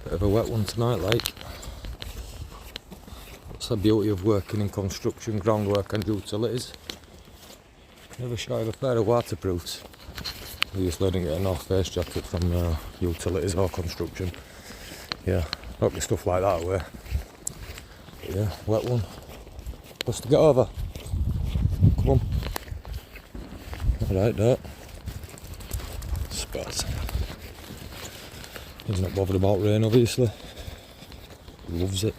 Bit of a wet one tonight, like. That's the beauty of working in construction, groundwork and utilities. Never shy of a pair of waterproofs. You're just letting get a North Face jacket from utilities or construction. Yeah, knock your stuff like that away. But yeah, wet one. What's to get over? Come on. Alright, dirt. Spaz. He's not bothered about rain, obviously. Loves it.